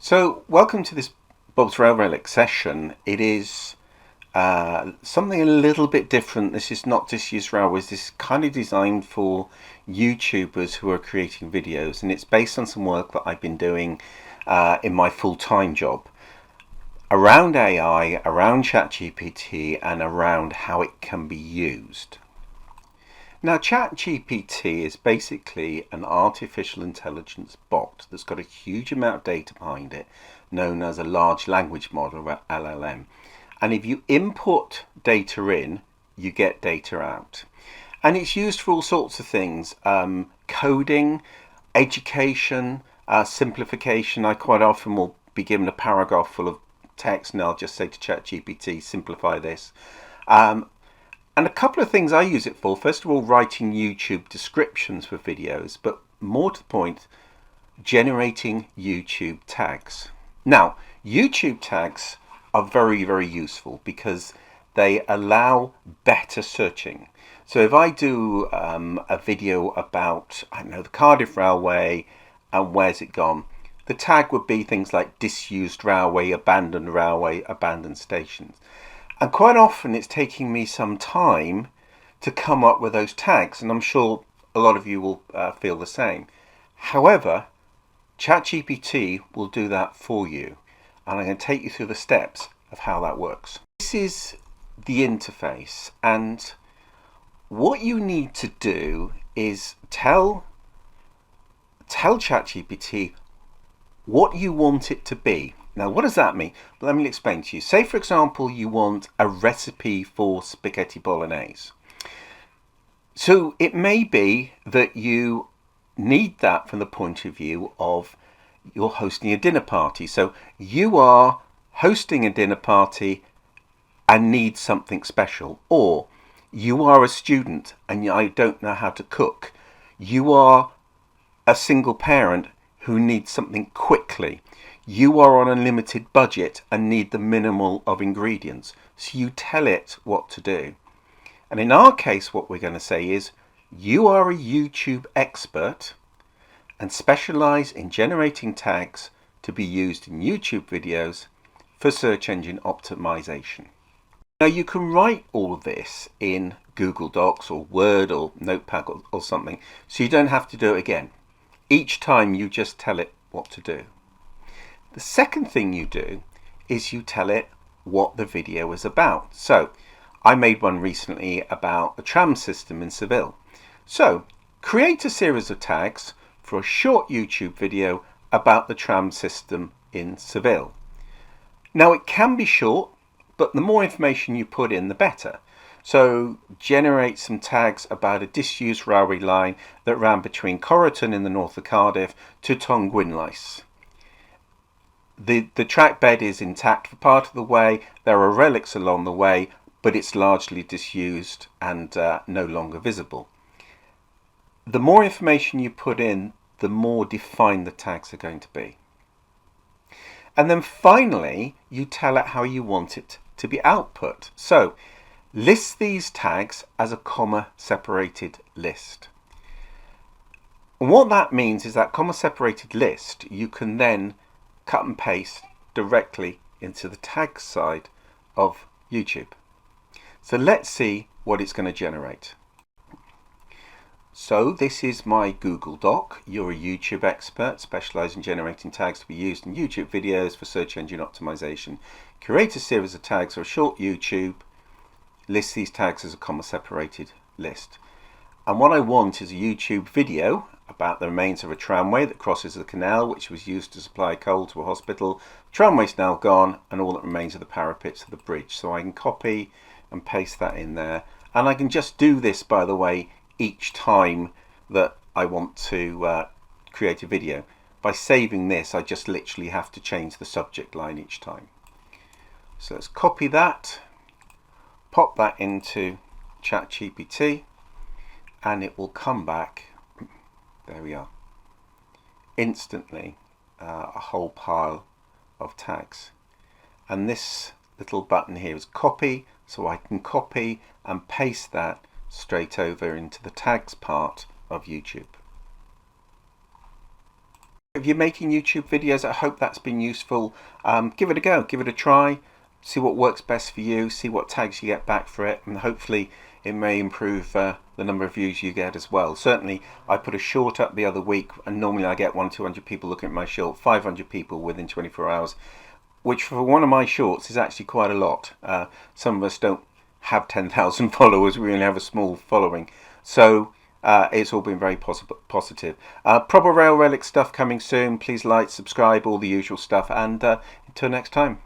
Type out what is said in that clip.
So, welcome to this Bob's Rail Relic session. It is something a little bit different. This is not disused railways. This is kind of designed for YouTubers who are creating videos, and it's based on some work that I've been doing in my full-time job around AI, around ChatGPT, and around how it can be used. Now, ChatGPT is basically an artificial intelligence bot that's got a huge amount of data behind it, known as a large language model, or LLM. And if you input data in, you get data out. And it's used for all sorts of things, coding, education, simplification. I quite often will be given a paragraph full of text and I'll just say to ChatGPT, simplify this. And a couple of things I use it for. First of all, writing YouTube descriptions for videos, but more to the point, generating YouTube tags. Now, YouTube tags are very, very useful because they allow better searching. So if I do a video about, I don't know, the Cardiff Railway and where's it gone, the tag would be things like disused railway, abandoned stations. And quite often it's taking me some time to come up with those tags, and I'm sure a lot of you will feel the same. However, ChatGPT will do that for you, and I'm going to take you through the steps of how that works. This is the interface, and what you need to do is tell ChatGPT what you want it to be. Now, what does that mean? Let me explain to you. Say, for example, you want a recipe for spaghetti bolognese. So it may be that you need that from the point of view of you're hosting a dinner party. So you are hosting a dinner party and need something special. Or you are a student and I don't know how to cook. You are a single parent who needs something quickly. You are on a limited budget and need the minimal of ingredients. So you tell it what to do. And in our case, what we're going to say is, you are a YouTube expert and specialize in generating tags to be used in YouTube videos for search engine optimization. Now you can write all of this in Google Docs or Word or Notepad or something, so you don't have to do it again. Each time you just tell it what to do. The second thing you do is you tell it what the video is about. So I made one recently about the tram system in Seville. So create a series of tags for a short YouTube video about the tram system in Seville. Now it can be short, but the more information you put in, the better. So generate some tags about a disused railway line that ran between Corriton in the north of Cardiff to Tongwynlais. The track bed is intact for part of the way. There are relics along the way, but it's largely disused and no longer visible. The more information you put in, the more defined the tags are going to be. And then finally, you tell it how you want it to be output. So list these tags as a comma-separated list. And what that means is that comma-separated list, you can then cut and paste directly into the tag side of YouTube. So let's see what it's going to generate. So this is my Google Doc. You're a YouTube expert, specializing in generating tags to be used in YouTube videos for search engine optimization. Create a series of tags for a short YouTube. List these tags as a comma-separated list. And what I want is a YouTube video about the remains of a tramway that crosses the canal, which was used to supply coal to a hospital. The tramway's now gone, and all that remains are the parapets of the bridge. So I can copy and paste that in there. And I can just do this, by the way, each time that I want to create a video. By saving this, I just literally have to change the subject line each time. So let's copy that, pop that into ChatGPT, and it will come back. There we are. Instantly, a whole pile of tags. And this little button here is copy, so I can copy and paste that straight over into the tags part of YouTube. If you're making YouTube videos, I hope that's been useful. Give it a go, give it a try, see what works best for you, see what tags you get back for it, and hopefully it may improve the number of views you get as well. Certainly, I put a short up the other week, and normally I get 100-200 people looking at my short, 500 people within 24 hours, which for one of my shorts is actually quite a lot. Some of us don't have 10,000 followers, we only have a small following. So it's all been very positive. Proper Rail Relic stuff coming soon. Please like, subscribe, all the usual stuff, and until next time.